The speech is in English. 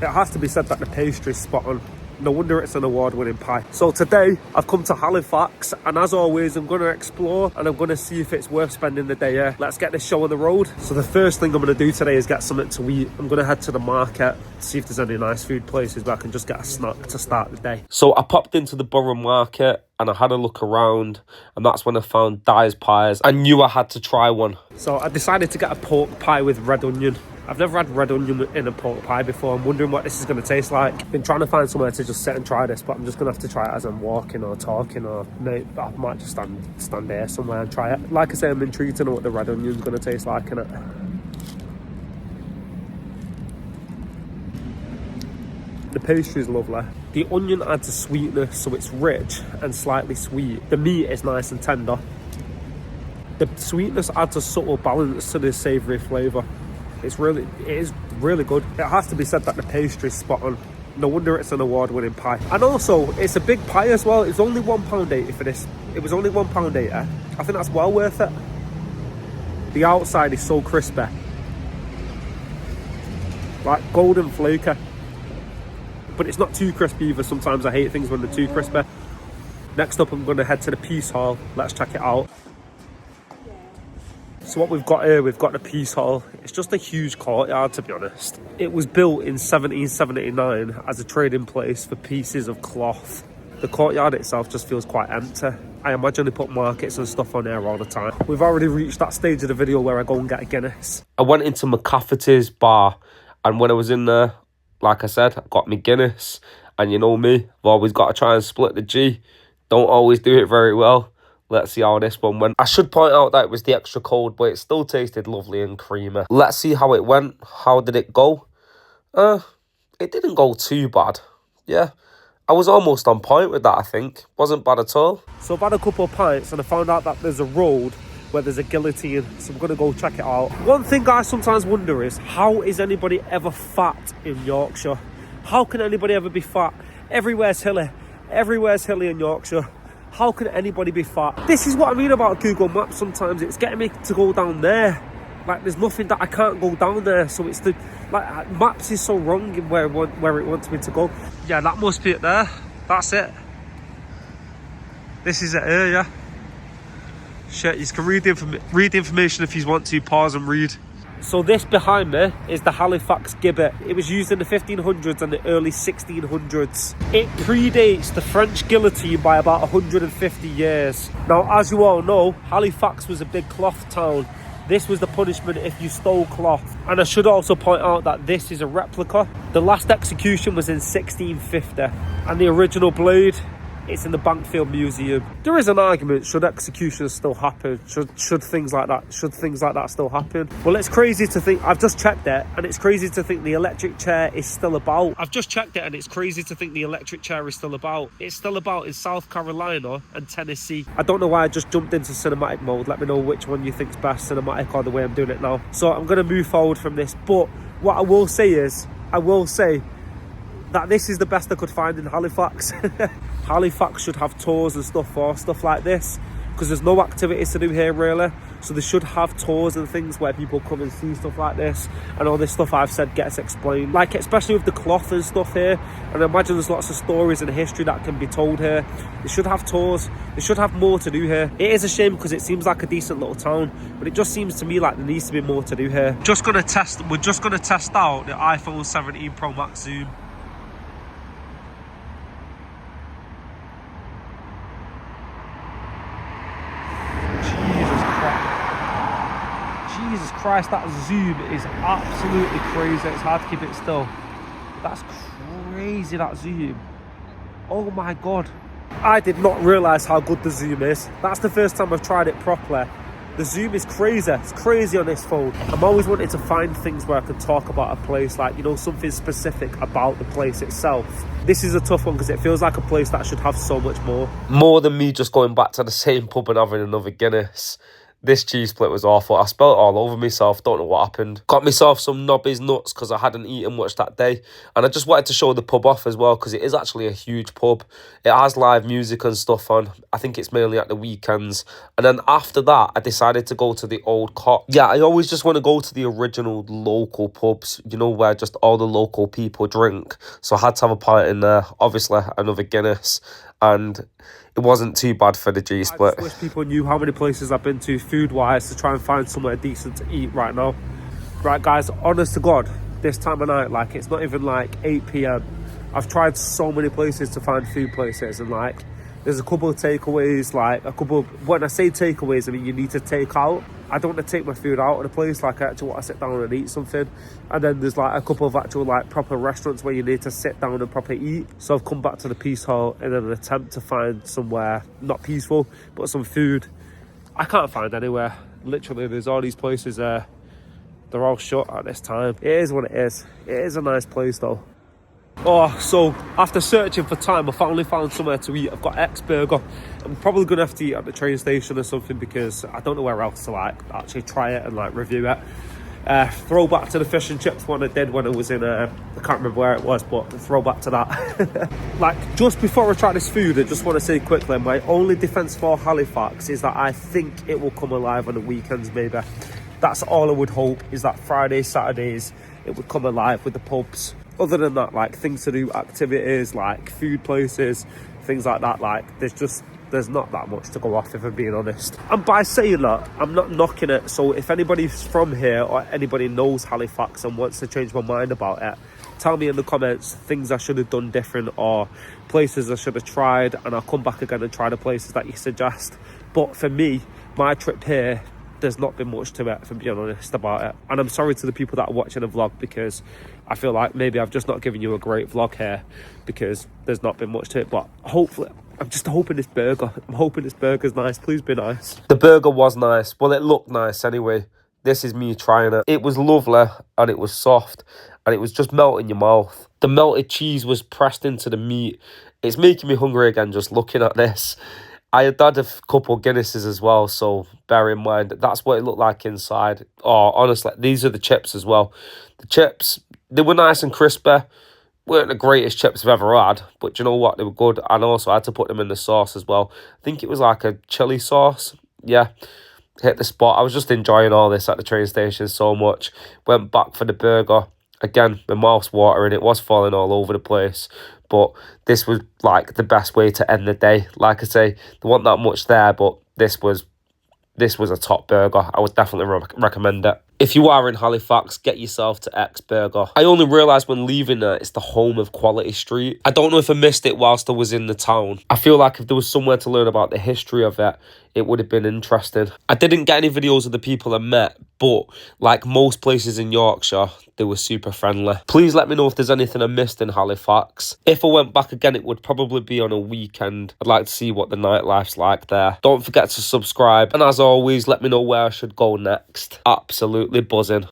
It has to be said that the pastry's spot on. No wonder it's an award-winning pie. So today, I've come to Halifax, and as always, I'm going to explore, and I'm going to see if it's worth spending the day here. Let's get this show on the road. So the first thing I'm going to do today is get something to eat. I'm going to head to the market, see if there's any nice food places where I can just get a snack to start the day. So I popped into the Borough Market, and I had a look around, and that's when I found Dyer's Pies. I knew I had to try one. So I decided to get a pork pie with red onion. I've never had red onion in a pork pie before. I'm wondering what this is going to taste like. Been trying to find somewhere to just sit and try this, but I'm just going to have to try it as I'm walking or talking, or maybe I might just stand there somewhere and try it. Like I say, I'm intrigued to know what the red onion's going to taste like, innit? The pastry is lovely. The onion adds a sweetness, so it's rich and slightly sweet. The meat is nice and tender. The sweetness adds a subtle balance to the savoury flavour. It is really good. It has to be said that the pastry's spot on. No wonder it's an award-winning pie. And also, it's a big pie as well. It's only £1.80 for this. It was only £1.80. I think that's well worth it. The outside is so crispy. Like golden flaky. But it's not too crispy either. Sometimes I hate things when they're too crispy. Next up, I'm going to head to the Peace Hall. Let's check it out. So what we've got here, we've got the Peace Hall. It's just a huge courtyard, to be honest. It was built in 1779 as a trading place for pieces of cloth. The courtyard itself just feels quite empty. I imagine they put markets and stuff on there all the time. We've already reached that stage of the video where I go and get a Guinness. I went into McCafferty's bar, and when I was in there, like I said, I got me Guinness. And you know me, I've always got to try and split the G. Don't always do it very well. Let's see how this one went. I should point out that it was the extra cold, but it still tasted lovely and creamy. Let's see how it went. How did it go? It didn't go too bad. Yeah, I was almost on point with that, I think. Wasn't bad at all. So I've had a couple of pints and I found out that there's a road where there's a guillotine, so I'm going to go check it out. One thing I sometimes wonder is, how is anybody ever fat in Yorkshire? How can anybody ever be fat? Everywhere's hilly. Everywhere's hilly in Yorkshire. How can anybody be fat? This is what I mean about Google Maps sometimes. It's getting me to go down there. Like, there's nothing that I can't go down there. So it's the, like, Maps is so wrong in where it wants me to go. Yeah, that must be it there. That's it. This is it here, yeah. Shit, you can read the information if you want to. Pause and read. So this behind me is the Halifax Gibbet. It was used in the 1500s and the early 1600s. It predates the French guillotine by about 150 years. Now, as you all know, Halifax was a big cloth town. This was the punishment if you stole cloth. And I should also point out that this is a replica. The last execution was in 1650. And the original blade, it's in the Bankfield Museum. There is an argument, should executions still happen? Should things like that still happen? Well, it's crazy to think, I've just checked it, and it's crazy to think the electric chair is still about. It's still about in South Carolina and Tennessee. I don't know why I just jumped into cinematic mode. Let me know which one you think's best, cinematic or the way I'm doing it now. So I'm going to move forward from this. But what I will say that this is the best I could find in Halifax. Halifax should have tours and stuff for stuff like this, because there's no activities to do here really. So they should have tours and things where people come and see stuff like this, and all this stuff I've said gets explained, like especially with the cloth and stuff here. And I imagine there's lots of stories and history that can be told here. They should have tours. They should have more to do here. It is a shame because it seems like a decent little town, but it just seems to me like there needs to be more to do here. We're just gonna test out the iPhone 17 Pro Max zoom. Jesus Christ, that zoom is absolutely crazy. It's hard to keep it still. That's crazy, that zoom. Oh my God. I did not realise how good the zoom is. That's the first time I've tried it properly. The zoom is crazy. It's crazy on this phone. I'm always wanting to find things where I can talk about a place, like, you know, something specific about the place itself. This is a tough one because it feels like a place that should have so much more. More than me just going back to the same pub and having another Guinness. This cheese split was awful. I spilled it all over myself. Don't know what happened. Got myself some Nobby's nuts because I hadn't eaten much that day. And I just wanted to show the pub off as well because it is actually a huge pub. It has live music and stuff on. I think it's mainly at the weekends. And then after that, I decided to go to the Old Cot. Yeah, I always just want to go to the original local pubs, you know, where just all the local people drink. So I had to have a pint in there. Obviously, another Guinness. And it wasn't too bad for the G-split. I just wish people knew how many places I've been to food-wise to try and find somewhere decent to eat right now. Right, guys, honest to God, this time of night, like, it's not even like 8 p.m. I've tried so many places to find food places, and like, there's a couple of takeaways, like a couple of, when I say takeaways, I mean you need to take out. I don't want to take my food out of the place, like I actually want to sit down and eat something. And then there's like a couple of actual like proper restaurants where you need to sit down and proper eat. So I've come back to the Peace Hall in an attempt to find somewhere, not peaceful, but some food. I can't find anywhere. Literally, there's all these places there. They're all shut at this time. It is what it is. It is a nice place though. Oh, so after searching for time, I finally found somewhere to eat. I've got X-Burger. I'm probably going to have to eat at the train station or something because I don't know where else to like actually try it and like review it. Throwback to the fish and chips one I did when I was in, I can't remember where it was, but throwback to that. Like, just before I try this food, I just want to say quickly, my only defence for Halifax is that I think it will come alive on the weekends maybe. That's all I would hope, is that Fridays, Saturdays, it would come alive with the pubs. Other than that, like things to do, activities, like food places, things like that, like there's not that much to go off, if I'm being honest. And by saying that, I'm not knocking it. So if anybody's from here or anybody knows Halifax and wants to change my mind about it, tell me in the comments things I should have done different or places I should have tried, and I'll come back again and try the places that you suggest. But for me, my trip here, there's not been much to it, if I'm being honest about it. And I'm sorry to the people that are watching the vlog, because I feel like maybe I've just not given you a great vlog here because there's not been much to it. But hopefully, I'm just hoping this burger's nice. Please be nice. The burger was nice. Well, it looked nice anyway. This is me trying it. It was lovely and it was soft and it was just melting your mouth. The melted cheese was pressed into the meat. It's making me hungry again just looking at this. I had a couple of Guinnesses as well, so bear in mind, that's what it looked like inside. Oh, honestly, these are the chips as well. The chips, they were nice and crispy. Weren't the greatest chips I've ever had, but you know what? They were good, and also I had to put them in the sauce as well. I think it was like a chili sauce. Yeah, hit the spot. I was just enjoying all this at the train station so much. Went back for the burger. Again, my mouth's watering. It was falling all over the place. But this was like the best way to end the day. Like I say, there wasn't that much there, but this was a top burger. I would definitely recommend it. If you are in Halifax, get yourself to X-Burger. I only realised when leaving there, it's the home of Quality Street. I don't know if I missed it whilst I was in the town. I feel like if there was somewhere to learn about the history of it, it would have been interesting. I didn't get any videos of the people I met, but like most places in Yorkshire, they were super friendly. Please let me know if there's anything I missed in Halifax. If I went back again, it would probably be on a weekend. I'd like to see what the nightlife's like there. Don't forget to subscribe. And as always, let me know where I should go next. Absolutely buzzing.